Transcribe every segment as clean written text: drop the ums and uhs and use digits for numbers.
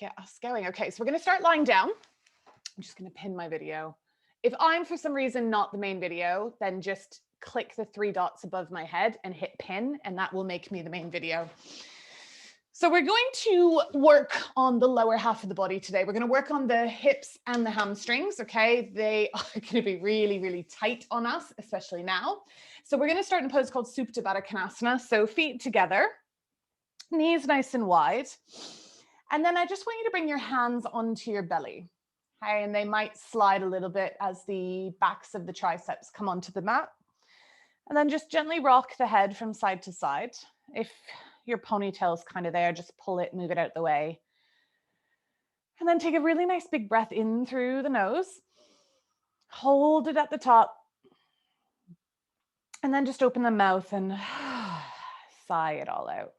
get us going. Okay, so we're going to start lying down. I'm just going to pin my video. If I'm for some reason not the main video, then just click the 3 dots above my head and hit pin, and that will make me the main video. So we're going to work on the lower half of the body today. We're going to work on the hips and the hamstrings, okay? They are going to be really, really tight on us, especially now. So we're going to start in a pose called Supta Baddha Konasana. So feet together, knees nice and wide. And then I just want you to bring your hands onto your belly. Okay, and they might slide a little bit as the backs of the triceps come onto the mat. And then just gently rock the head from side to side. If your ponytail's kind of there, just pull it, move it out the way. And then take a really nice big breath in through the nose. Hold it at the top. And then just open the mouth and sigh it all out.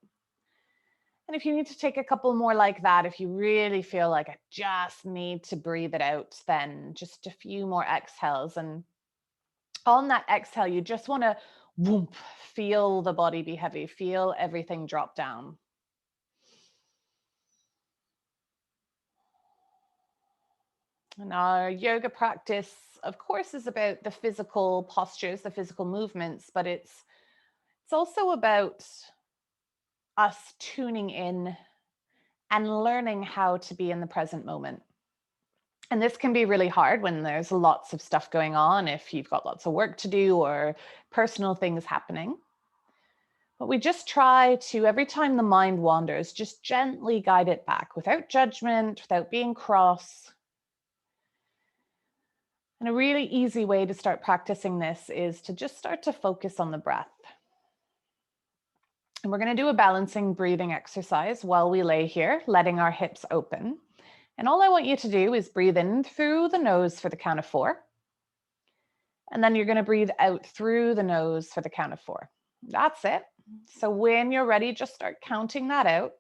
And if you need to take a couple more like that, if you really feel like I just need to breathe it out, then just a few more exhales. And on that exhale, you just want to whoomp, feel the body be heavy, feel everything drop down. And our yoga practice, of course, is about the physical postures, the physical movements, but it's also about us tuning in and learning how to be in the present moment. And this can be really hard when there's lots of stuff going on, if you've got lots of work to do or personal things happening. But we just try to, every time the mind wanders, just gently guide it back without judgment, without being cross. And a really easy way to start practicing this is to just start to focus on the breath. And we're going to do a balancing breathing exercise while we lay here, letting our hips open. And all I want you to do is breathe in through the nose for the count of 4. And then you're going to breathe out through the nose for the count of 4. That's it. So when you're ready, just start counting that out.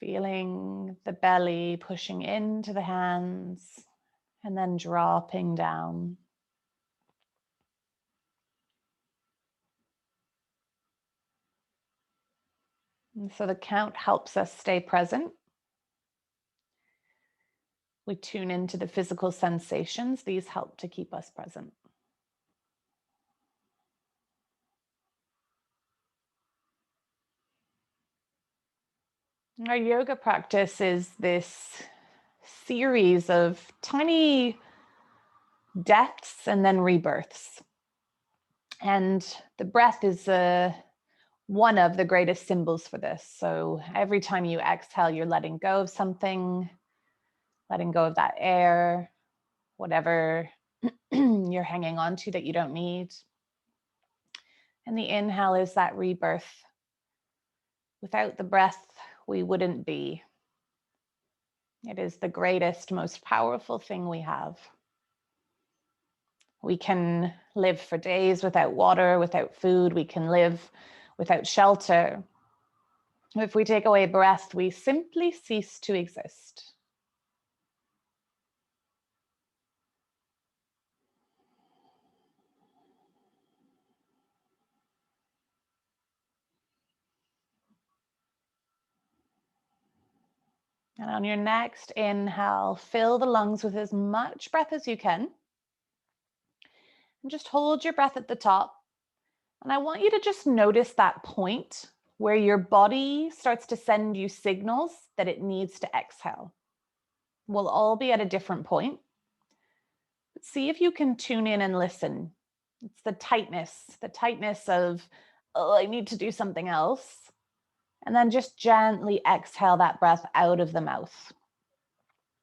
Feeling the belly pushing into the hands and then dropping down. And so the count helps us stay present. We tune into the physical sensations. These help to keep us present. Our yoga practice is this series of tiny deaths and then rebirths. And the breath is one of the greatest symbols for this. So every time you exhale, you're letting go of something, letting go of that air, whatever you're hanging on to that you don't need. And the inhale is that rebirth. Without the breath, we wouldn't be. It is the greatest, most powerful thing we have. We can live for days without water, without food. We can live without shelter. If we take away breath, we simply cease to exist. And on your next inhale, fill the lungs with as much breath as you can. And just hold your breath at the top. And I want you to just notice that point where your body starts to send you signals that it needs to exhale. We'll all be at a different point. But see if you can tune in and listen. It's the tightness of, oh, I need to do something else. And then just gently exhale that breath out of the mouth.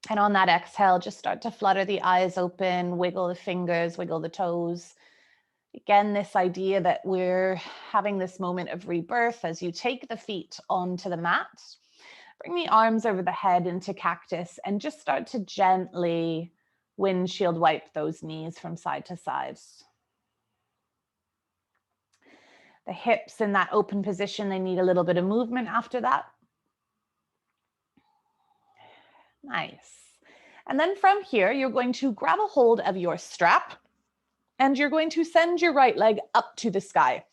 And on that exhale, just start to flutter the eyes open, wiggle the fingers, wiggle the toes. Again, this idea that we're having this moment of rebirth as you take the feet onto the mat. Bring the arms over the head into cactus and just start to gently windshield wipe those knees from side to side. The hips in that open position, they need a little bit of movement after that. Nice. And then from here, you're going to grab a hold of your strap and you're going to send your right leg up to the sky.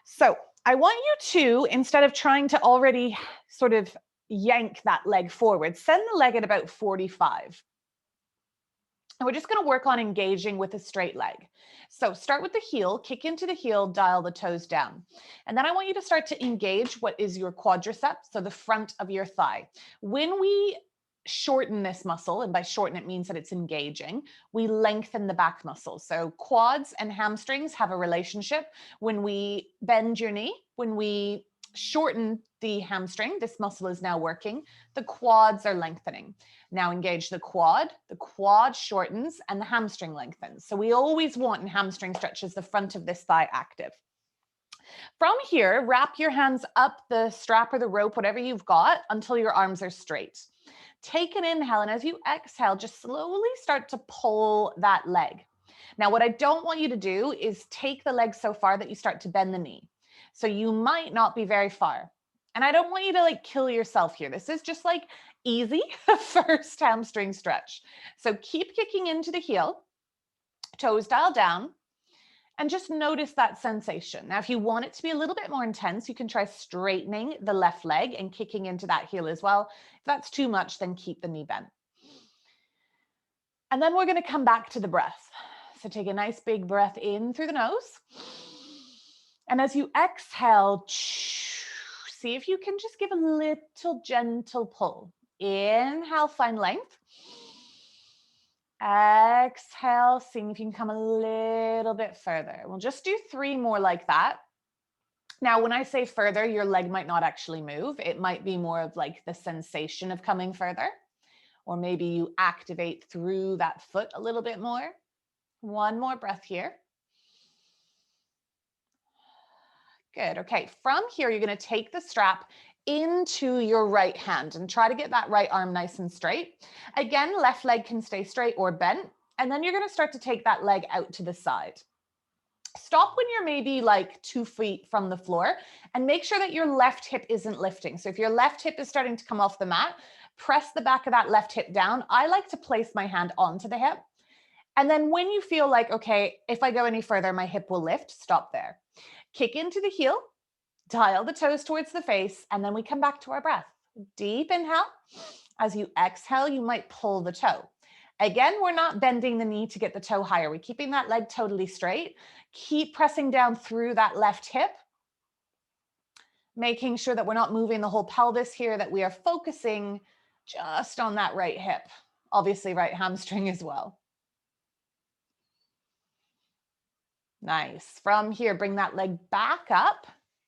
So I want you to, instead of trying to already sort of yank that leg forward, send the leg at about 45. And we're just going to work on engaging with a straight leg. So start with the heel, kick into the heel, dial the toes down. And then I want you to start to engage what is your quadriceps, so the front of your thigh. When we shorten this muscle, and by shorten it means that it's engaging, we lengthen the back muscle. So quads and hamstrings have a relationship. When we bend your knee, when we shorten the hamstring, this muscle is now working, the quads are lengthening. Now engage the quad shortens and the hamstring lengthens. So we always want in hamstring stretches the front of this thigh active. From here, wrap your hands up the strap or the rope, whatever you've got, until your arms are straight. Take an inhale, and as you exhale, just slowly start to pull that leg. Now, what I don't want you to do is take the leg so far that you start to bend the knee. So you might not be very far. And I don't want you to like kill yourself here. This is just like easy first hamstring stretch. So keep kicking into the heel, toes dial down, and just notice that sensation. Now, if you want it to be a little bit more intense, you can try straightening the left leg and kicking into that heel as well. If that's too much, then keep the knee bent. And then we're going to come back to the breath. So take a nice big breath in through the nose. And as you exhale, see if you can just give a little gentle pull. Inhale, find length. Exhale, seeing if you can come a little bit further. We'll just do 3 more like that. Now, when I say further, your leg might not actually move. It might be more of like the sensation of coming further. Or maybe you activate through that foot a little bit more. 1 more breath here. Good. Okay. From here, you're going to take the strap into your right hand and try to get that right arm nice and straight. Again, left leg can stay straight or bent. And then you're going to start to take that leg out to the side. Stop when you're maybe like 2 feet from the floor and make sure that your left hip isn't lifting. So if your left hip is starting to come off the mat, press the back of that left hip down. I like to place my hand onto the hip. And then when you feel like, okay, if I go any further, my hip will lift, stop there. Kick into the heel, dial the toes towards the face, and then we come back to our breath. Deep inhale. As you exhale, you might pull the toe. Again, we're not bending the knee to get the toe higher. We're keeping that leg totally straight. Keep pressing down through that left hip, making sure that we're not moving the whole pelvis here, that we are focusing just on that right hip. Obviously, right hamstring as well. Nice. From here, bring that leg back up.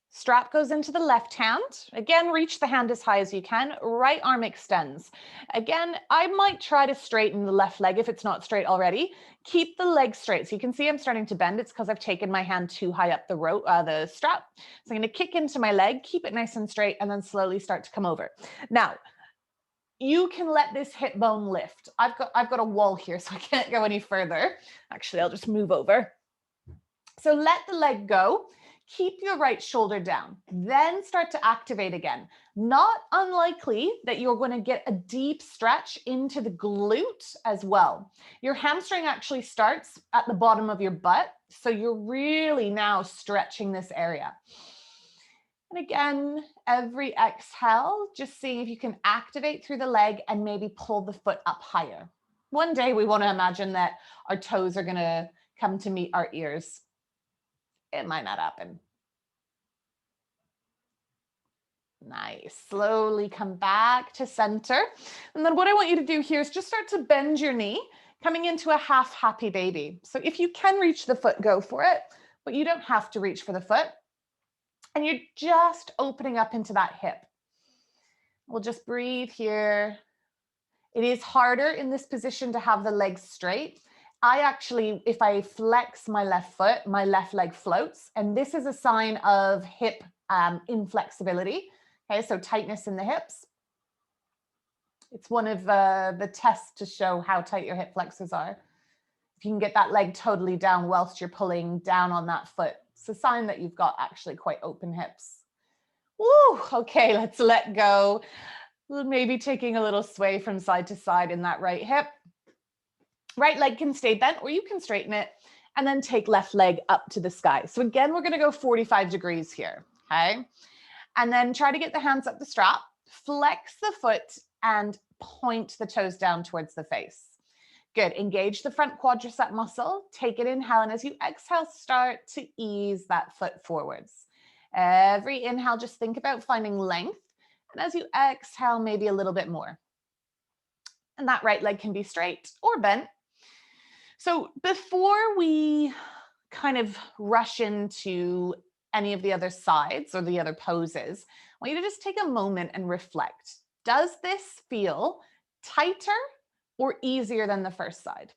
Strap goes into the left hand. Again, reach the hand as high as you can. Right arm extends. Again, I might try to straighten the left leg if it's not straight already. Keep the leg straight. So you can see I'm starting to bend. It's because I've taken my hand too high up the rope, the strap. So I'm going to kick into my leg, keep it nice and straight, and then slowly start to come over. Now, you can let this hip bone lift. I've got a wall here, so I can't go any further. Actually, I'll just move over. So let the leg go. Keep your right shoulder down, then start to activate again. Not unlikely that you're going to get a deep stretch into the glute as well. Your hamstring actually starts at the bottom of your butt, so you're really now stretching this area. And again, every exhale, just seeing if you can activate through the leg and maybe pull the foot up higher. One day we want to imagine that our toes are going to come to meet our ears. It might not happen. Nice. Slowly come back to center. And then what I want you to do here is just start to bend your knee, coming into a half happy baby. So if you can reach the foot, go for it, but you don't have to reach for the foot. And you're just opening up into that hip. We'll just breathe here. It is harder in this position to have the legs straight. I actually, if I flex my left foot, my left leg floats. And this is a sign of hip inflexibility. Okay, so tightness in the hips. It's one of the tests to show how tight your hip flexors are. If you can get that leg totally down whilst you're pulling down on that foot, it's a sign that you've got actually quite open hips. Woo, okay, let's let go. Maybe taking a little sway from side to side in that right hip. Right leg can stay bent or you can straighten it, and then take left leg up to the sky. So again, we're gonna go 45 degrees here, okay? And then try to get the hands up the strap, flex the foot and point the toes down towards the face. Good, engage the front quadricep muscle, take it inhale, and as you exhale, start to ease that foot forwards. Every inhale, just think about finding length, and as you exhale, maybe a little bit more. And that right leg can be straight or bent. So before we kind of rush into any of the other sides or the other poses, I want you to just take a moment and reflect. Does this feel tighter or easier than the first side?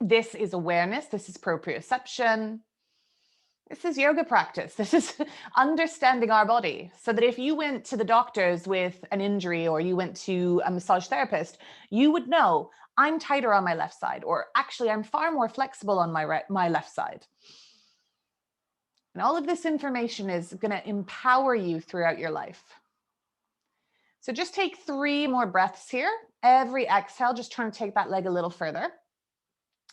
This is awareness. This is proprioception. This is yoga practice. This is understanding our body, so that if you went to the doctors with an injury or you went to a massage therapist, you would know I'm tighter on my left side, or actually I'm far more flexible on my left side. And all of this information is going to empower you throughout your life. So just take 3 more breaths here. Every exhale, just trying to take that leg a little further.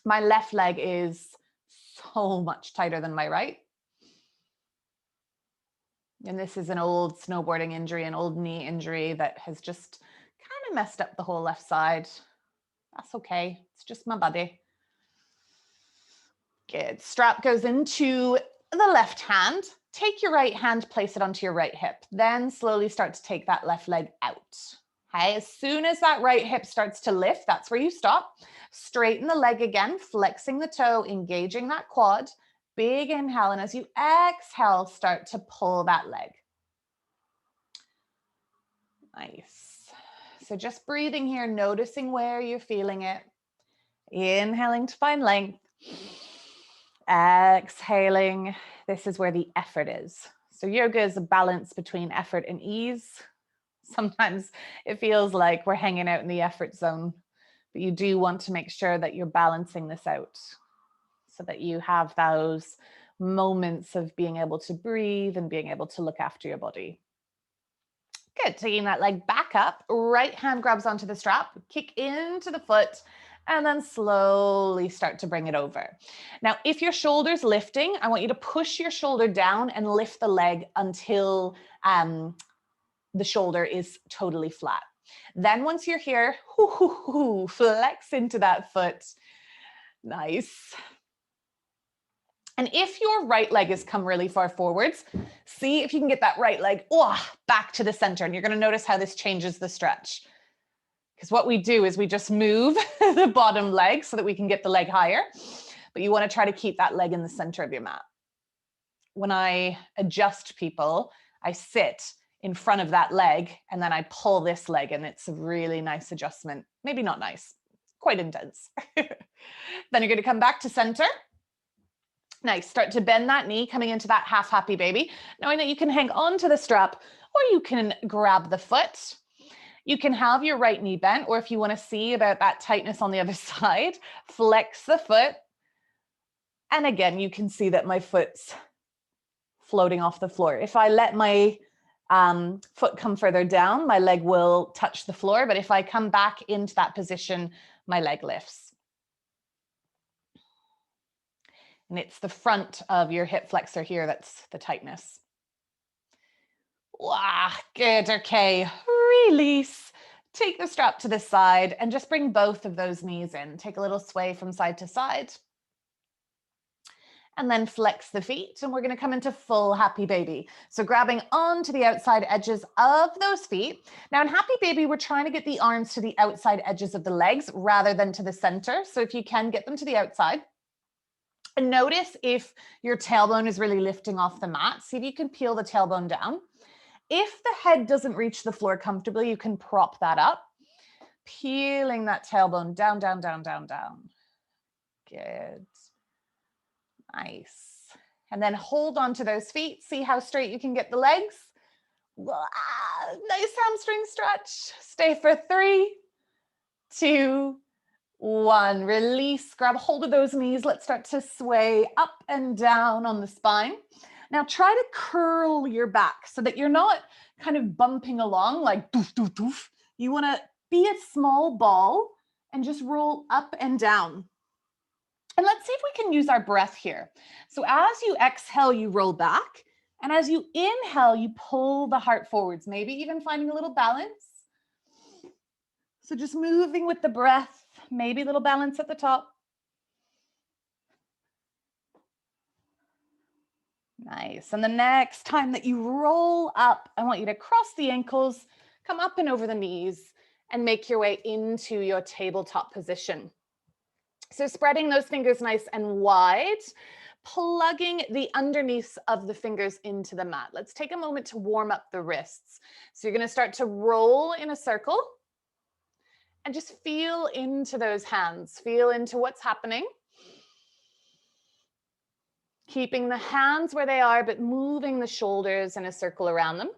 My left leg is so much tighter than my right. And this is an old snowboarding injury, an old knee injury that has just kind of messed up the whole left side. That's okay. It's just my body. Good. Strap goes into the left hand. Take your right hand, place it onto your right hip. Then slowly start to take that left leg out. Okay. As soon as that right hip starts to lift, that's where you stop. Straighten the leg again, flexing the toe, engaging that quad. Big inhale, and as you exhale, start to pull that leg. Nice. So just breathing here, noticing where you're feeling it. Inhaling to find length. Exhaling. This is where the effort is. So yoga is a balance between effort and ease. Sometimes it feels like we're hanging out in the effort zone, but you do want to make sure that you're balancing this out, so that you have those moments of being able to breathe and being able to look after your body. Good, taking that leg back up, right hand grabs onto the strap, kick into the foot, and then slowly start to bring it over. Now, if your shoulder's lifting, I want you to push your shoulder down and lift the leg until the shoulder is totally flat. Then once you're here, flex into that foot. Nice. And if your right leg has come really far forwards, see if you can get that right leg back to the center. And you're going to notice how this changes the stretch. Because what we do is we just move the bottom leg so that we can get the leg higher. But you want to try to keep that leg in the center of your mat. When I adjust people, I sit in front of that leg and then I pull this leg, and it's a really nice adjustment. Maybe not nice, quite intense. Then you're going to come back to center. Nice. Start to bend that knee, coming into that half happy baby. Knowing that you can hang on to the strap or you can grab the foot. You can have your right knee bent, or if you want to see about that tightness on the other side, flex the foot. And again, you can see that my foot's floating off the floor. If I let my foot come further down, my leg will touch the floor. But if I come back into that position, my leg lifts. And it's the front of your hip flexor here that's the tightness. Wow, good. Okay, release. Take the strap to the side and just bring both of those knees in. Take a little sway from side to side. And then flex the feet, and we're going to come into full happy baby. So grabbing onto the outside edges of those feet. Now in happy baby, we're trying to get the arms to the outside edges of the legs rather than to the center. So if you can get them to the outside. And notice if your tailbone is really lifting off the mat. See if you can peel the tailbone down. If the head doesn't reach the floor comfortably, you can prop that up. Peeling that tailbone down, down, down, down, down. Good. Nice. And then hold on to those feet. See how straight you can get the legs. Nice hamstring stretch. Stay for 3, 2, 1. Release. Grab hold of those knees. Let's start to sway up and down on the spine. Now try to curl your back so that you're not kind of bumping along like doof, doof, doof. You want to be a small ball and just roll up and down. And let's see if we can use our breath here. So as you exhale, you roll back. And as you inhale, you pull the heart forwards, maybe even finding a little balance. So just moving with the breath, maybe a little balance at the top. Nice. And the next time that you roll up, I want you to cross the ankles, come up and over the knees, and make your way into your tabletop position. So spreading those fingers nice and wide, plugging the underneath of the fingers into the mat. Let's take a moment to warm up the wrists. So you're going to start to roll in a circle and just feel into those hands. Feel into what's happening. Keeping the hands where they are, but moving the shoulders in a circle around them.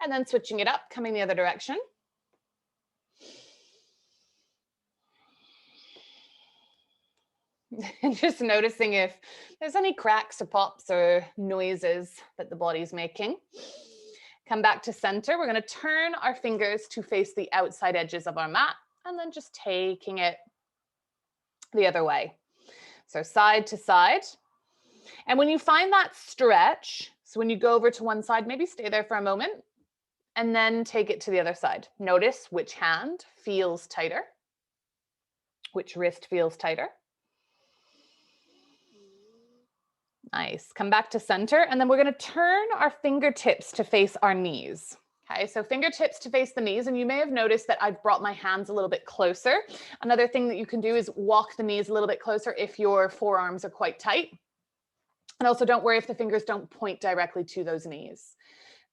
And then switching it up, coming the other direction. And just noticing if there's any cracks or pops or noises that the body's making. Come back to center. We're going to turn our fingers to face the outside edges of our mat and then just taking it the other way. So side to side. And when you find that stretch, so when you go over to one side, maybe stay there for a moment and then take it to the other side. Notice which hand feels tighter, which wrist feels tighter. Nice. Come back to center. And then we're going to turn our fingertips to face our knees. Okay, so fingertips to face the knees. And you may have noticed that I've brought my hands a little bit closer. Another thing that you can do is walk the knees a little bit closer if your forearms are quite tight. And also don't worry if the fingers don't point directly to those knees.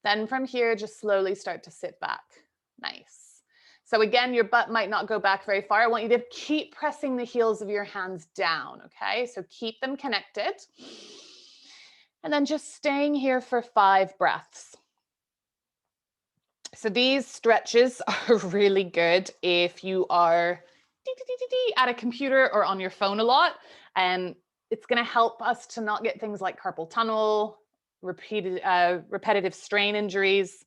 Then from here, just slowly start to sit back. Nice. So again, your butt might not go back very far. I want you to keep pressing the heels of your hands down, okay? So keep them connected. And then just staying here for 5 breaths. So these stretches are really good if you are at a computer or on your phone a lot. And it's going to help us to not get things like carpal tunnel, repetitive strain injuries.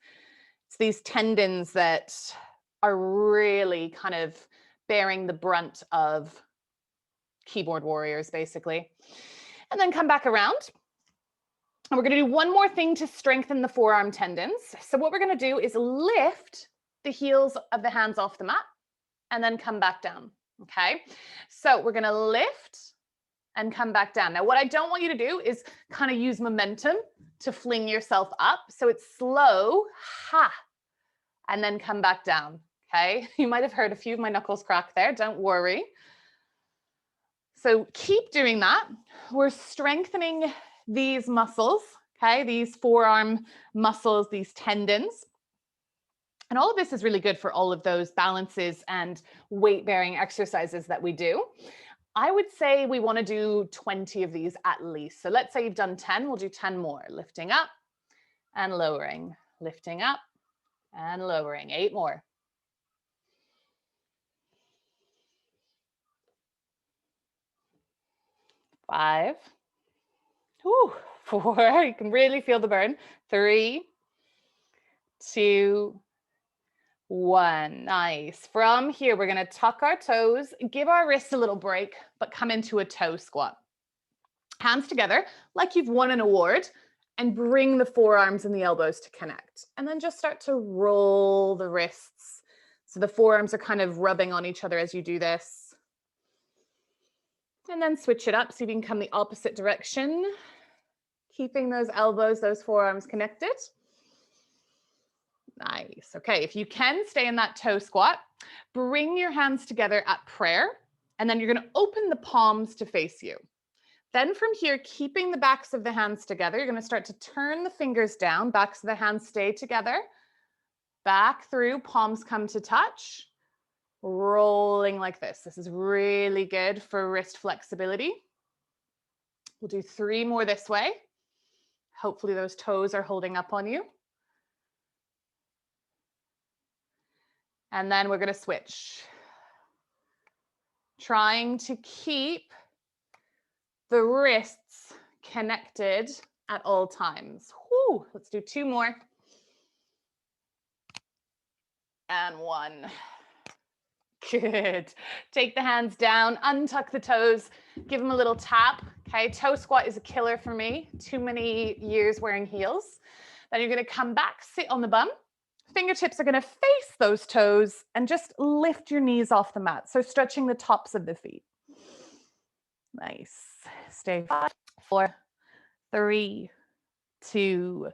It's these tendons that are really kind of bearing the brunt of keyboard warriors, basically. And then come back around. And we're going to do one more thing to strengthen the forearm tendons. So what we're going to do is lift the heels of the hands off the mat and then come back down. Okay. So we're going to lift and come back down. Now, what I don't want you to do is kind of use momentum to fling yourself up. So it's slow, ha, and then come back down. Okay. You might have heard a few of my knuckles crack there. Don't worry. So keep doing that. We're strengthening these muscles, okay? These forearm muscles, these tendons. And all of this is really good for all of those balances and weight-bearing exercises that we do. I would say we want to do 20 of these at least. So let's say you've done 10, we'll do 10 more. Lifting up and lowering, lifting up and lowering. 8 more. 5. Ooh, 4. You can really feel the burn. 3, 2, 1. Nice. From here, we're going to tuck our toes, give our wrists a little break, but come into a toe squat. Hands together like you've won an award and bring the forearms and the elbows to connect. And then just start to roll the wrists. So the forearms are kind of rubbing on each other as you do this. And then switch it up so you can come the opposite direction. Keeping those elbows, those forearms connected. Nice. Okay, if you can, stay in that toe squat. Bring your hands together at prayer, and then you're going to open the palms to face you. Then from here, keeping the backs of the hands together, you're going to start to turn the fingers down. Backs of the hands stay together. Back through, palms come to touch. Rolling like this. This is really good for wrist flexibility. We'll do 3 more this way. Hopefully those toes are holding up on you. And then we're going to switch. Trying to keep the wrists connected at all times. Whew, let's do 2 more. And 1. Good. Take the hands down, untuck the toes, give them a little tap. Okay, toe squat is a killer for me. Too many years wearing heels. Then you're going to come back, sit on the bum. Fingertips are going to face those toes and just lift your knees off the mat. So stretching the tops of the feet. Nice. Stay 5, 4, 3, 2,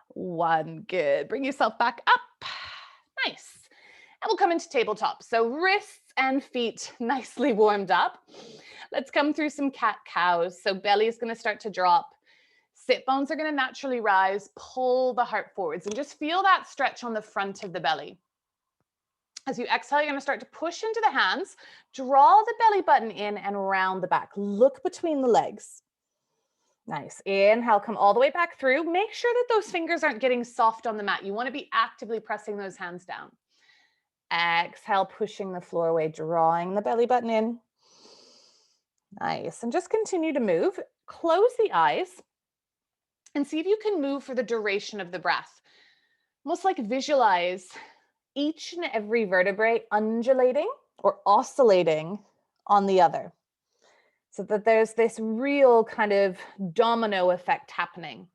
1. Good. Bring yourself back up. Nice. And we'll come into tabletop. So wrists and feet nicely warmed up. Let's come through some cat-cows. So belly is going to start to drop. Sit bones are going to naturally rise. Pull the heart forwards and just feel that stretch on the front of the belly. As you exhale, you're going to start to push into the hands. Draw the belly button in and round the back. Look between the legs. Nice. Inhale, come all the way back through. Make sure that those fingers aren't getting soft on the mat. You want to be actively pressing those hands down. Exhale, pushing the floor away, drawing the belly button in. Nice. And just continue to move. Close the eyes and see if you can move for the duration of the breath. Almost like visualize each and every vertebrae undulating or oscillating on the other, so that there's this real kind of domino effect happening.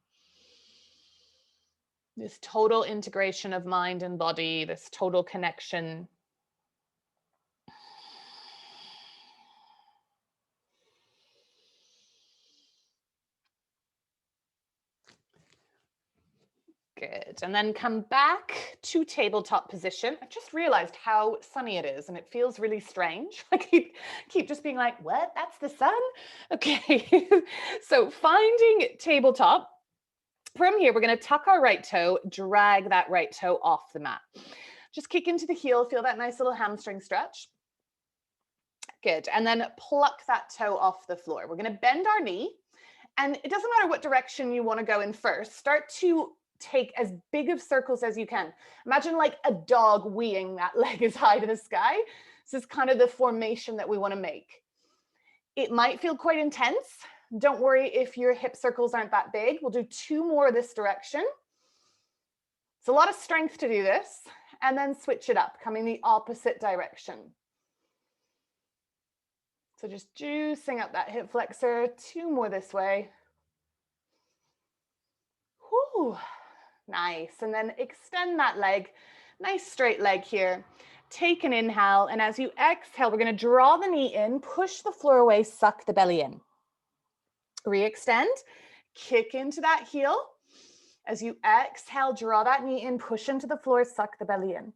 This total integration of mind and body, this total connection. Good. And then come back to tabletop position. I just realized how sunny it is and it feels really strange. I keep just being like, what? That's the sun? Okay. So finding tabletop. From here, we're going to tuck our right toe, drag that right toe off the mat. Just kick into the heel, feel that nice little hamstring stretch. Good. And then pluck that toe off the floor. We're going to bend our knee. And it doesn't matter what direction you want to go in first. Start to take as big of circles as you can. Imagine like a dog weeing that leg as high to the sky. This is kind of the formation that we want to make. It might feel quite intense. Don't worry if your hip circles aren't that big. We'll do 2 more this direction. It's a lot of strength to do this. And then switch it up, coming the opposite direction. So just juicing up that hip flexor. 2 more this way. Whew. Nice. And then extend that leg. Nice straight leg here. Take an inhale. And as you exhale, we're going to draw the knee in, push the floor away, suck the belly in. Re-extend, kick into that heel. As you exhale, draw that knee in, push into the floor, suck the belly in.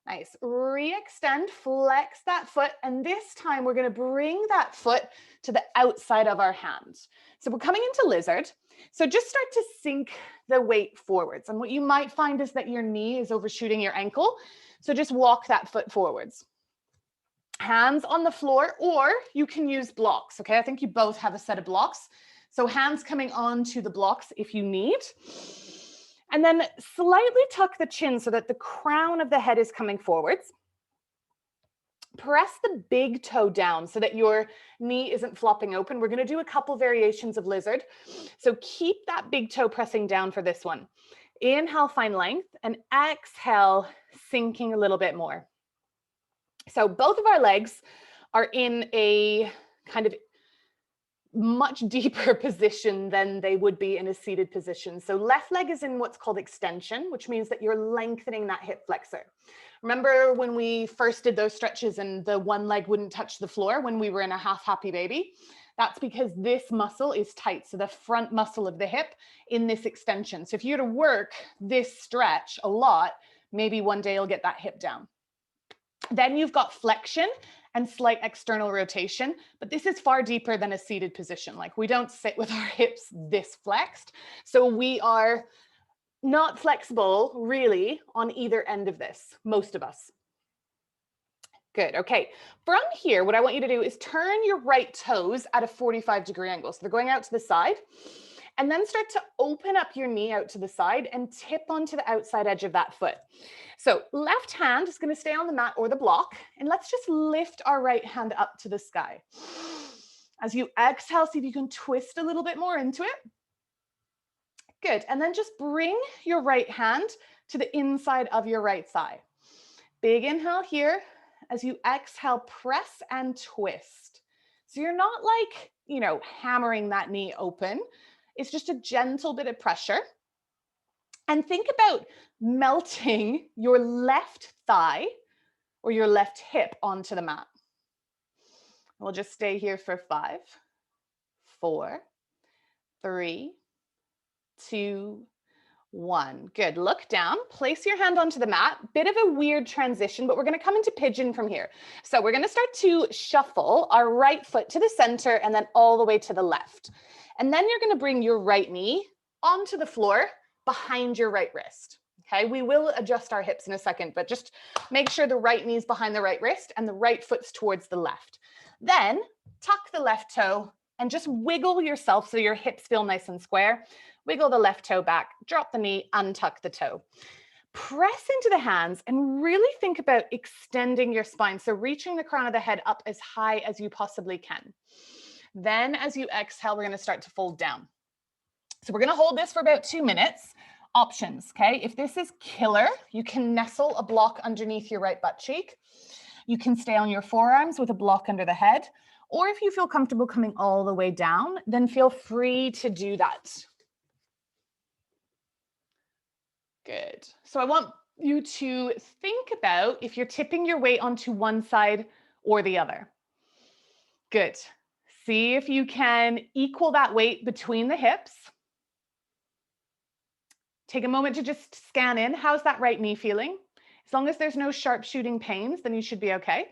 Nice. Re-extend, flex that foot. And this time we're going to bring that foot to the outside of our hand. So we're coming into lizard. So just start to sink the weight forwards. And what you might find is that your knee is overshooting your ankle. So just walk that foot forwards. Hands on the floor, or you can use blocks. Okay, I think you both have a set of blocks. So hands coming onto the blocks if you need. And then slightly tuck the chin so that the crown of the head is coming forwards. Press the big toe down so that your knee isn't flopping open. We're going to do a couple variations of lizard. So keep that big toe pressing down for this one. Inhale, find length, and exhale, sinking a little bit more. So both of our legs are in a kind of much deeper position than they would be in a seated position. So left leg is in what's called extension, which means that you're lengthening that hip flexor. Remember when we first did those stretches and the one leg wouldn't touch the floor when we were in a half happy baby? That's because this muscle is tight. So the front muscle of the hip in this extension. So if you were to work this stretch a lot, maybe one day you'll get that hip down. Then you've got flexion and slight external rotation, but this is far deeper than a seated position. Like we don't sit with our hips this flexed. So we are not flexible really on either end of this, most of us. Good, okay. From here, what I want you to do is turn your right toes at a 45-degree angle. So they're going out to the side. And then start to open up your knee out to the side and tip onto the outside edge of that foot. So left hand is going to stay on the mat or the block. And let's just lift our right hand up to the sky. As you exhale, see if you can twist a little bit more into it. Good. And then just bring your right hand to the inside of your right thigh. Big inhale here. As you exhale, press and twist. So you're not like, hammering that knee open. It's just a gentle bit of pressure. And think about melting your left thigh or your left hip onto the mat. We'll just stay here for 5, 4, 3, 2, 1. Good. Look down. Place your hand onto the mat. Bit of a weird transition, but we're going to come into pigeon from here. So we're going to start to shuffle our right foot to the center and then all the way to the left. And then you're going to bring your right knee onto the floor behind your right wrist. Okay, we will adjust our hips in a second, but just make sure the right knee's behind the right wrist and the right foot's towards the left. Then tuck the left toe and just wiggle yourself so your hips feel nice and square. Wiggle the left toe back, drop the knee, untuck the toe. Press into the hands and really think about extending your spine. So reaching the crown of the head up as high as you possibly can. Then as you exhale, we're going to start to fold down. So we're going to hold this for about 2 minutes. Options, okay? If this is killer, you can nestle a block underneath your right butt cheek. You can stay on your forearms with a block under the head. Or if you feel comfortable coming all the way down, then feel free to do that. Good. So I want you to think about if you're tipping your weight onto one side or the other. Good. See if you can equal that weight between the hips. Take a moment to just scan in. How's that right knee feeling? As long as there's no sharp shooting pains, then you should be okay.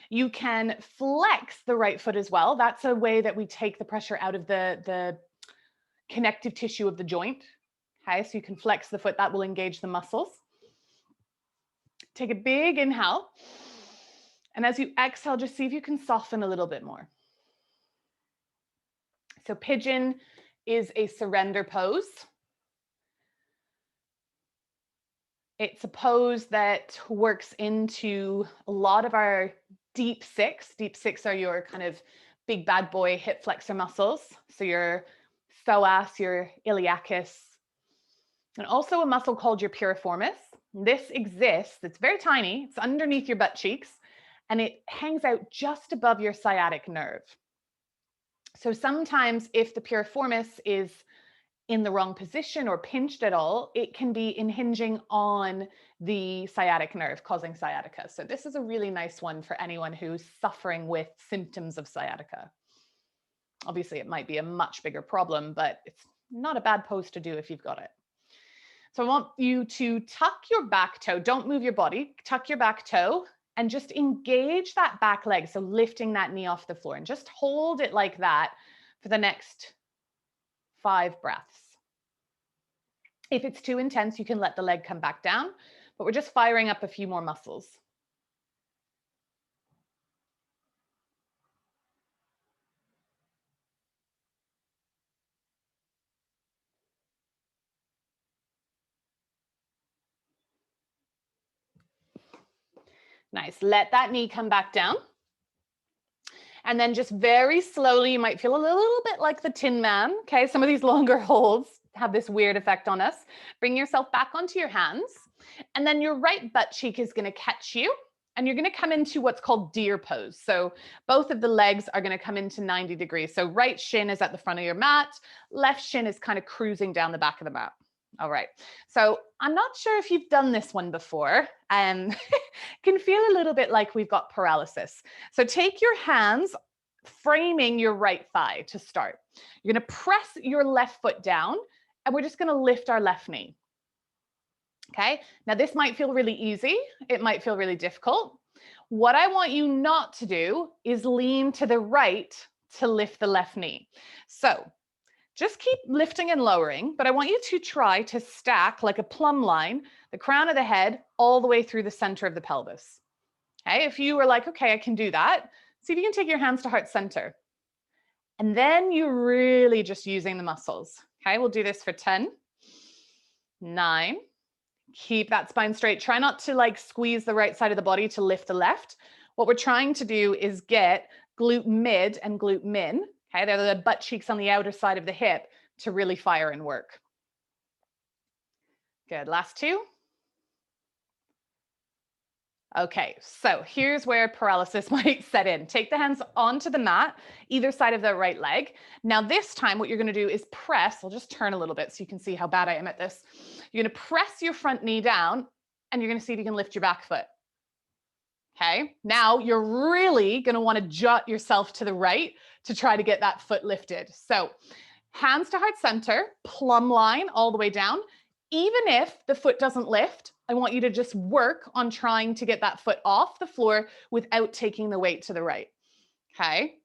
You can flex the right foot as well. That's a way that we take the pressure out of the connective tissue of the joint. Okay, so you can flex the foot. That will engage the muscles. Take a big inhale. And as you exhale, just see if you can soften a little bit more. So pigeon is a surrender pose. It's a pose that works into a lot of our deep six. Deep six are your kind of big bad boy hip flexor muscles. So your psoas, your iliacus, and also a muscle called your piriformis. This exists, it's very tiny, it's underneath your butt cheeks, and it hangs out just above your sciatic nerve. So sometimes if the piriformis is in the wrong position or pinched at all, it can be impinging on the sciatic nerve, causing sciatica. So this is a really nice one for anyone who's suffering with symptoms of sciatica. Obviously, it might be a much bigger problem, but it's not a bad pose to do if you've got it. So I want you to tuck your back toe. Don't move your body. Tuck your back toe and just engage that back leg. So lifting that knee off the floor and just hold it like that for the next 5 breaths. If it's too intense, you can let the leg come back down, but we're just firing up a few more muscles. Nice. Let that knee come back down. And then just very slowly, you might feel a little bit like the Tin Man. Okay, some of these longer holds have this weird effect on us. Bring yourself back onto your hands. And then your right butt cheek is going to catch you. And you're going to come into what's called deer pose. So both of the legs are going to come into 90 degrees. So right shin is at the front of your mat. Left shin is kind of cruising down the back of the mat. All right. So I'm not sure if you've done this one before. Can feel a little bit like we've got paralysis. So take your hands framing your right thigh to start. You're going to press your left foot down and we're just going to lift our left knee. Okay. Now this might feel really easy. It might feel really difficult. What I want you not to do is lean to the right to lift the left knee. So just keep lifting and lowering, but I want you to try to stack like a plumb line, the crown of the head all the way through the center of the pelvis. Okay, if you were like, okay, I can do that, see if you can take your hands to heart center. And then you're really just using the muscles. Okay, we'll do this for 10, 9, keep that spine straight. Try not to like squeeze the right side of the body to lift the left. What we're trying to do is get glute mid and glute min. Okay, they're the butt cheeks on the outer side of the hip to really fire and work. Good, last two. Okay, so here's where paralysis might set in. Take the hands onto the mat, either side of the right leg. Now this time what you're gonna do is press, I'll just turn a little bit so you can see how bad I am at this. You're gonna press your front knee down and you're gonna see if you can lift your back foot. Okay, now you're really gonna wanna jut yourself to the right to try to get that foot lifted. So hands to heart center, plumb line all the way down. Even if the foot doesn't lift, I want you to just work on trying to get that foot off the floor without taking the weight to the right. Okay.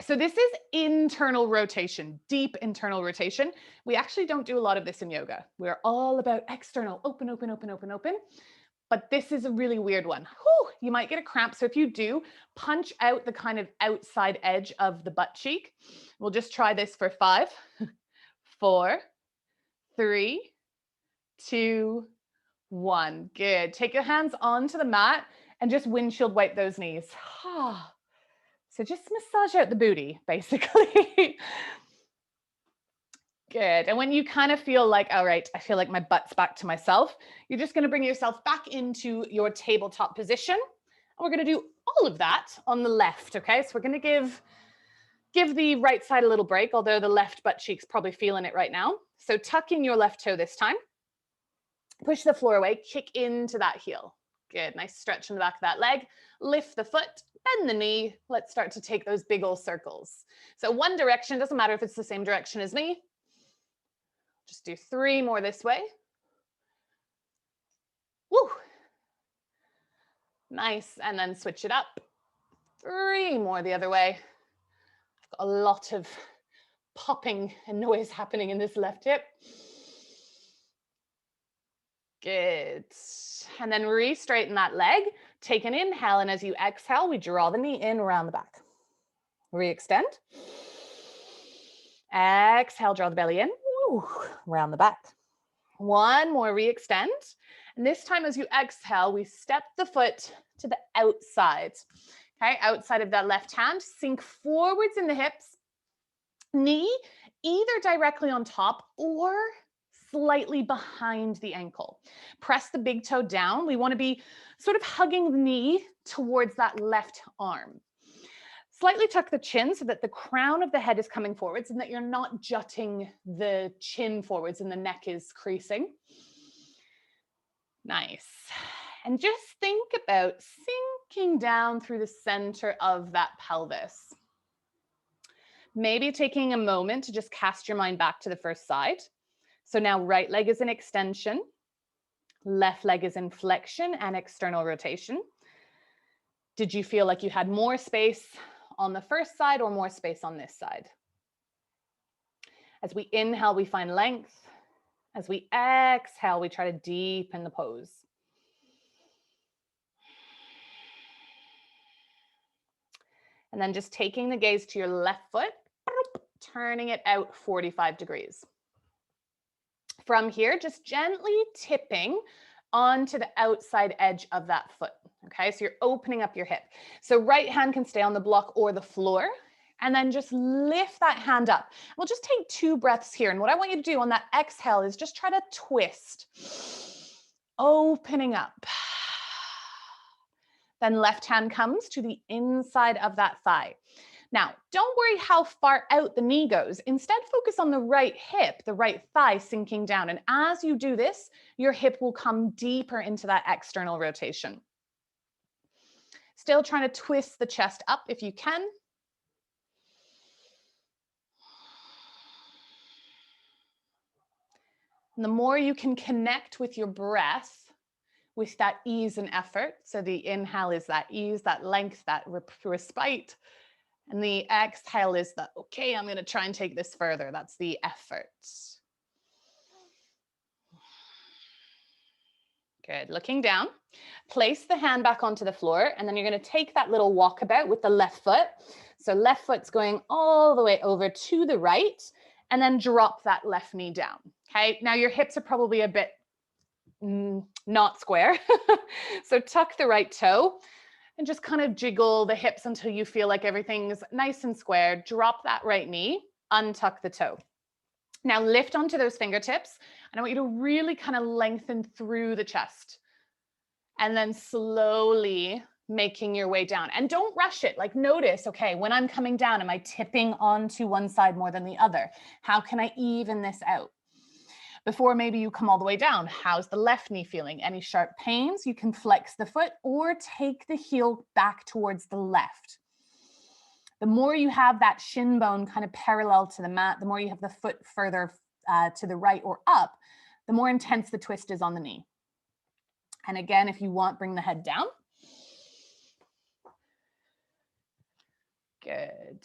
So this is internal rotation, deep internal rotation. We actually don't do a lot of this in yoga. We're all about external, open, open, open, open, open. But this is a really weird one. Whew, you might get a cramp. So if you do, punch out the kind of outside edge of the butt cheek. We'll just try this for 5, 4, 3, 2, 1. Good. Take your hands onto the mat and just windshield wipe those knees. So just massage out the booty, basically. Good. And when you kind of feel like, all right, I feel like my butt's back to myself, you're just going to bring yourself back into your tabletop position. And we're going to do all of that on the left. Okay. So we're going to give the right side a little break, although the left butt cheek's probably feeling it right now. So tuck in your left toe this time. Push the floor away, kick into that heel. Good, nice stretch in the back of that leg. Lift the foot, bend the knee. Let's start to take those big old circles. So one direction, doesn't matter if it's the same direction as me. Just do 3 more this way. Woo. Nice, and then switch it up. 3 more the other way. I've got a lot of popping and noise happening in this left hip. Good. And then re-straighten that leg. Take an inhale, and as you exhale, we draw the knee in around the back. Re-extend. Exhale, draw the belly in. Woo, around the back. 1 more re-extend. And this time as you exhale, we step the foot to the outside. Okay, outside of that left hand. Sink forwards in the hips. Knee either directly on top or slightly behind the ankle. Press the big toe down. We want to be sort of hugging the knee towards that left arm. Slightly tuck the chin so that the crown of the head is coming forwards and that you're not jutting the chin forwards and the neck is creasing. Nice. And just think about sinking down through the center of that pelvis. Maybe taking a moment to just cast your mind back to the first side. So now right leg is in extension, left leg is in flexion and external rotation. Did you feel like you had more space on the first side or more space on this side? As we inhale, we find length. As we exhale, we try to deepen the pose. And then just taking the gaze to your left foot, turning it out 45 degrees. From here, just gently tipping onto the outside edge of that foot. Okay, so you're opening up your hip. So right hand can stay on the block or the floor, and then just lift that hand up. We'll just take 2 breaths here. And what I want you to do on that exhale is just try to twist, opening up. Then left hand comes to the inside of that thigh. Now, don't worry how far out the knee goes. Instead, focus on the right hip, the right thigh sinking down. And as you do this, your hip will come deeper into that external rotation. Still trying to twist the chest up if you can. And the more you can connect with your breath, with that ease and effort. So the inhale is that ease, that length, that respite. And the exhale is the, okay, I'm going to try and take this further. That's the effort. Good. Looking down, place the hand back onto the floor, and then you're going to take that little walkabout with the left foot. So left foot's going all the way over to the right, and then drop that left knee down. Okay. Now your hips are probably a bit not square. So tuck the right toe. And just kind of jiggle the hips until you feel like everything's nice and square. Drop that right knee, untuck the toe. Now lift onto those fingertips, and I want you to really kind of lengthen through the chest. And then slowly making your way down. And don't rush it. Like notice, okay, when I'm coming down, am I tipping onto one side more than the other? How can I even this out? Before maybe you come all the way down, how's the left knee feeling? Any sharp pains? You can flex the foot or take the heel back towards the left. The more you have that shin bone kind of parallel to the mat, the more you have the foot further to the right or up, the more intense the twist is on the knee. And again, if you want, bring the head down. Good.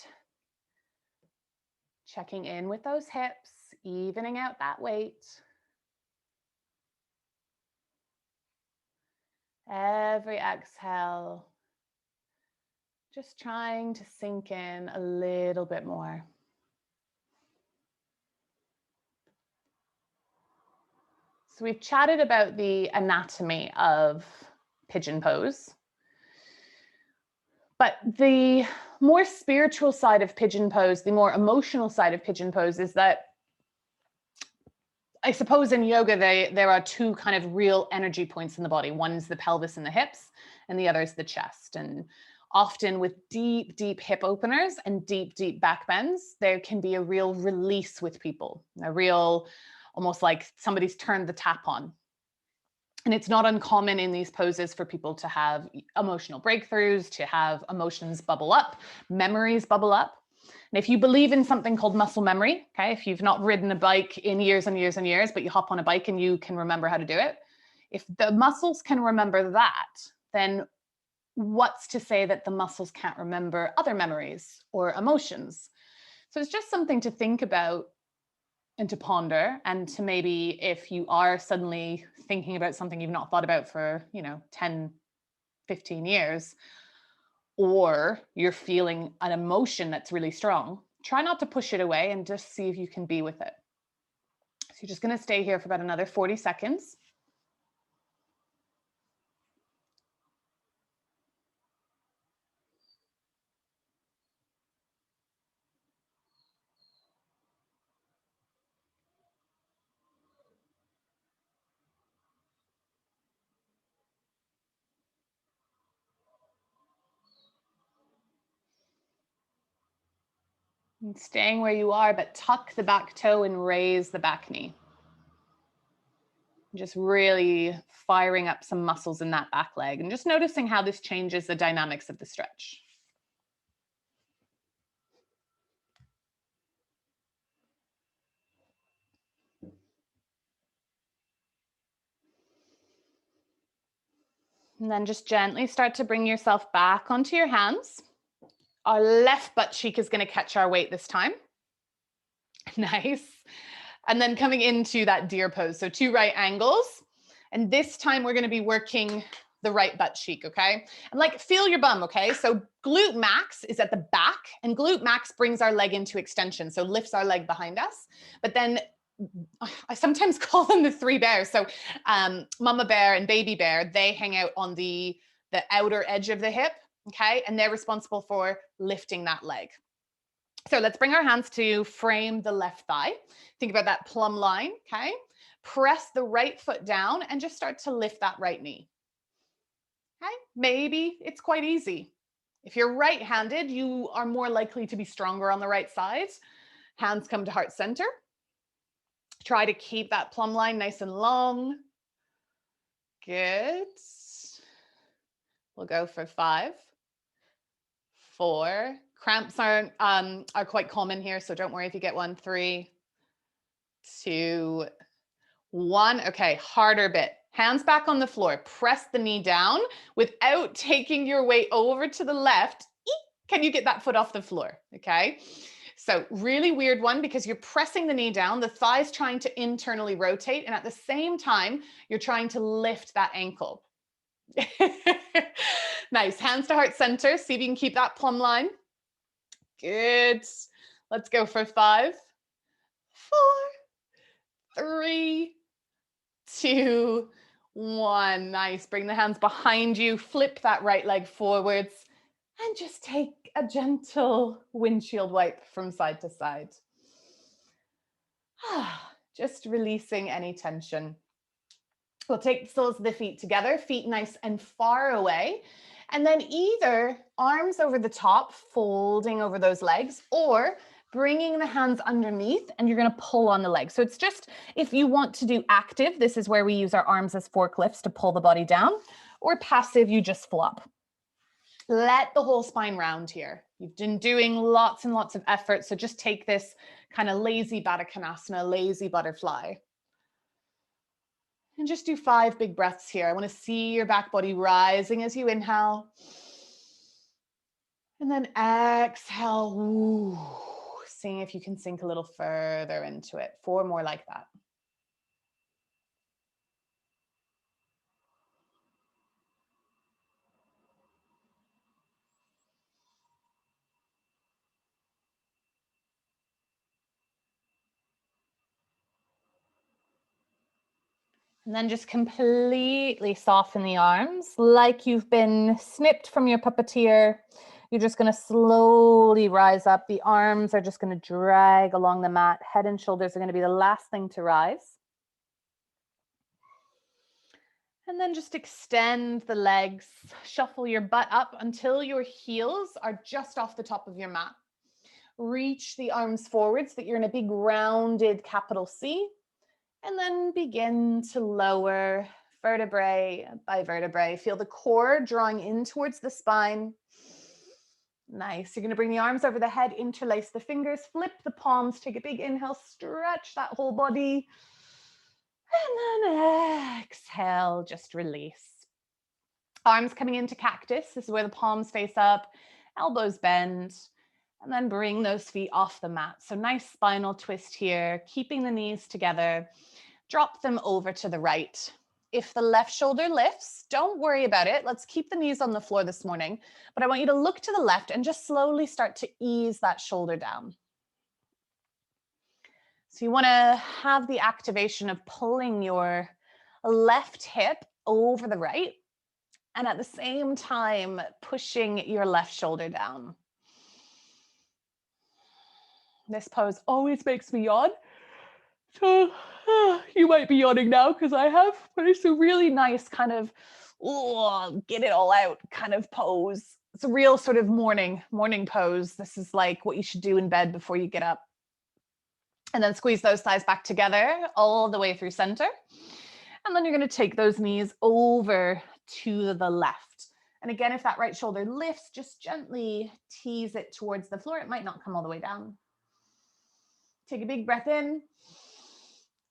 Checking in with those hips, evening out that weight. Every exhale, just trying to sink in a little bit more. So we've chatted about the anatomy of pigeon pose. But the more spiritual side of pigeon pose, the more emotional side of pigeon pose is that I suppose in yoga, there are two kind of real energy points in the body. One is the pelvis and the hips, and the other is the chest. And often with deep, deep hip openers and deep, deep back bends, there can be a real release with people, a real, almost like somebody's turned the tap on. And it's not uncommon in these poses for people to have emotional breakthroughs, to have emotions bubble up, memories bubble up. And if you believe in something called muscle memory, okay, if you've not ridden a bike in years and years and years, but you hop on a bike and you can remember how to do it, if the muscles can remember that, then what's to say that the muscles can't remember other memories or emotions? So it's just something to think about and to ponder, and to maybe, if you are suddenly thinking about something you've not thought about for 10, 15 years, or you're feeling an emotion that's really strong, try not to push it away and just see if you can be with it. So you're just going to stay here for about another 40 seconds. And staying where you are, but tuck the back toe and raise the back knee. Just really firing up some muscles in that back leg and just noticing how this changes the dynamics of the stretch. And then just gently start to bring yourself back onto your hands. Our left butt cheek is going to catch our weight this time. Nice. And then coming into that deer pose. So 2 right angles. And this time we're going to be working the right butt cheek, okay? And like feel your bum, okay? So glute max is at the back, and glute max brings our leg into extension. So lifts our leg behind us. But then I sometimes call them the 3 bears. So mama bear and baby bear, they hang out on the outer edge of the hip, okay? And they're responsible for lifting that leg. So let's bring our hands to frame the left thigh. Think about that plumb line, okay? Press the right foot down and just start to lift that right knee. Okay? Maybe it's quite easy. If you're right-handed, you are more likely to be stronger on the right side. Hands come to heart center. Try to keep that plumb line nice and long. Good. We'll go for 5, 4. Cramps are quite common here, so don't worry if you get one. 3, 2, 1. Okay, harder bit. Hands back on the floor. Press the knee down without taking your weight over to the left. Can you get that foot off the floor? Okay. So really weird one, because you're pressing the knee down, the thigh's trying to internally rotate, and at the same time, you're trying to lift that ankle. Nice. Hands to heart center. See if you can keep that plumb line. Good. Let's go for 5, 4, 3, 2, 1. Nice. Bring the hands behind you. Flip that right leg forwards and just take a gentle windshield wipe from side to side. Just releasing any tension. We'll take the soles of the feet together, feet nice and far away. And then either arms over the top, folding over those legs, or bringing the hands underneath and you're going to pull on the legs. So it's just, if you want to do active, this is where we use our arms as forklifts to pull the body down, or passive, you just flop. Let the whole spine round here. You've been doing lots and lots of effort, so just take this kind of lazy Baddha Konasana, lazy butterfly. And just do 5 big breaths here. I want to see your back body rising as you inhale. And then exhale. Ooh, seeing if you can sink a little further into it. 4 more like that. And then just completely soften the arms like you've been snipped from your puppeteer. You're just going to slowly rise up. The arms are just going to drag along the mat. Head and shoulders are going to be the last thing to rise. And then just extend the legs. Shuffle your butt up until your heels are just off the top of your mat. Reach the arms forward so that you're in a big rounded capital C. And then begin to lower vertebrae by vertebrae. Feel the core drawing in towards the spine. Nice. You're going to bring the arms over the head, interlace the fingers, flip the palms, take a big inhale, stretch that whole body. And then exhale, just release. Arms coming into cactus. This is where the palms face up, elbows bend. And then bring those feet off the mat. So nice spinal twist here, keeping the knees together. Drop them over to the right. If the left shoulder lifts, don't worry about it. Let's keep the knees on the floor this morning. But I want you to look to the left and just slowly start to ease that shoulder down. So you want to have the activation of pulling your left hip over the right, and at the same time, pushing your left shoulder down. This pose always makes me yawn. So you might be yawning now because I have, but it's a really nice kind of, get it all out kind of pose. It's a real sort of morning pose. This is like what you should do in bed before you get up. And then squeeze those thighs back together all the way through center. And then you're going to take those knees over to the left. And again, if that right shoulder lifts, just gently tease it towards the floor. It might not come all the way down. Take a big breath in.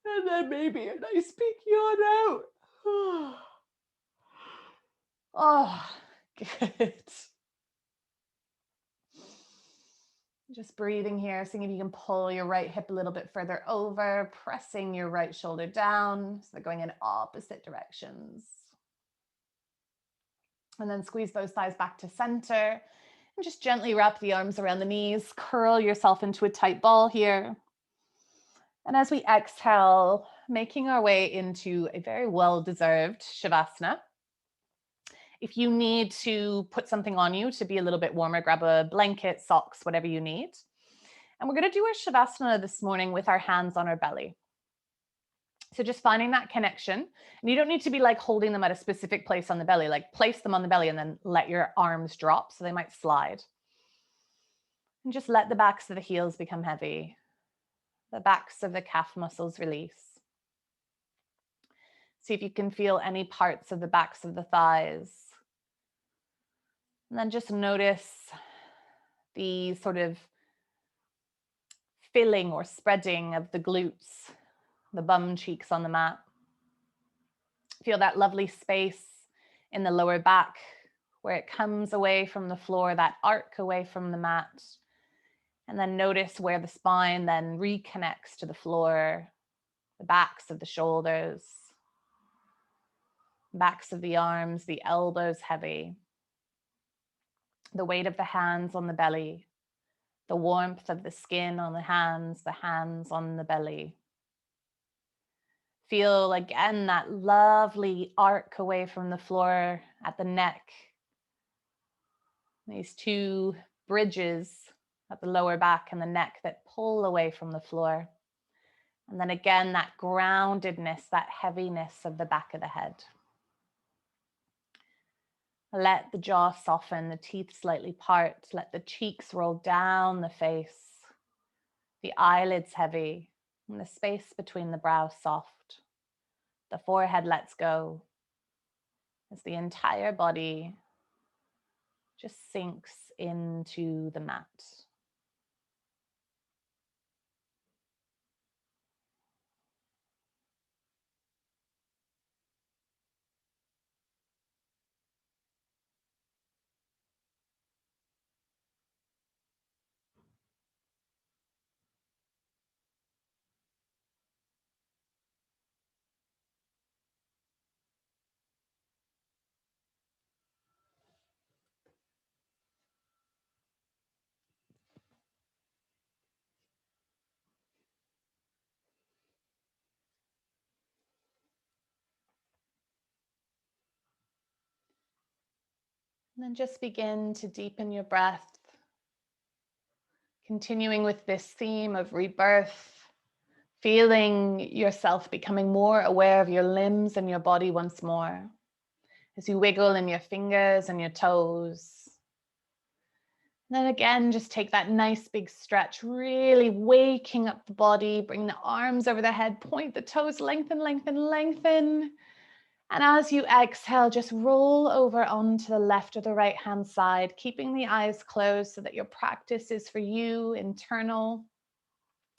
And then maybe a nice big yawn out. Oh, good. Just breathing here, seeing if you can pull your right hip a little bit further over, pressing your right shoulder down, so they're going in opposite directions. And then squeeze those thighs back to center, and just gently wrap the arms around the knees, curl yourself into a tight ball here. And as we exhale, making our way into a very well-deserved Shavasana. If you need to put something on you to be a little bit warmer, grab a blanket, socks, whatever you need. And we're going to do our Shavasana this morning with our hands on our belly. So just finding that connection. And you don't need to be like holding them at a specific place on the belly, like place them on the belly and then let your arms drop so they might slide. And just let the backs of the heels become heavy. The backs of the calf muscles release. See if you can feel any parts of the backs of the thighs. And then just notice the sort of filling or spreading of the glutes, the bum cheeks on the mat. Feel that lovely space in the lower back where it comes away from the floor, that arc away from the mat. And then notice where the spine then reconnects to the floor, the backs of the shoulders, backs of the arms, the elbows heavy, the weight of the hands on the belly, the warmth of the skin on the hands on the belly. Feel again that lovely arc away from the floor at the neck. These two bridges at the lower back and the neck that pull away from the floor. And then again, that groundedness, that heaviness of the back of the head. Let the jaw soften, the teeth slightly part. Let the cheeks roll down the face, the eyelids heavy, and the space between the brows soft. The forehead lets go as the entire body just sinks into the mat. And then just begin to deepen your breath, continuing with this theme of rebirth, feeling yourself becoming more aware of your limbs and your body once more as you wiggle in your fingers and your toes. And then again, just take that nice big stretch, really waking up the body, bring the arms over the head, point the toes, lengthen, lengthen, lengthen. And as you exhale, just roll over onto the left or the right hand side, keeping the eyes closed so that your practice is for you, internal.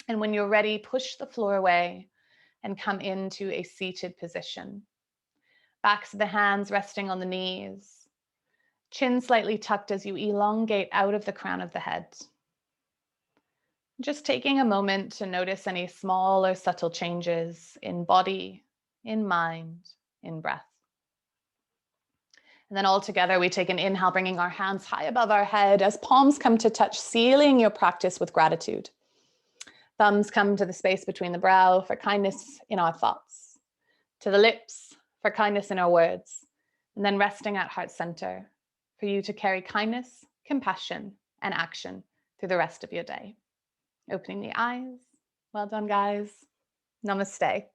And when you're ready, push the floor away and come into a seated position. Backs of the hands resting on the knees, chin slightly tucked as you elongate out of the crown of the head. Just taking a moment to notice any small or subtle changes in body, in mind, in breath. And then all together, we take an inhale, bringing our hands high above our head as palms come to touch, sealing your practice with gratitude. Thumbs come to the space between the brow for kindness in our thoughts, to the lips for kindness in our words, and then resting at heart center for you to carry kindness, compassion, and action through the rest of your day. Opening the eyes. Well done, guys. Namaste.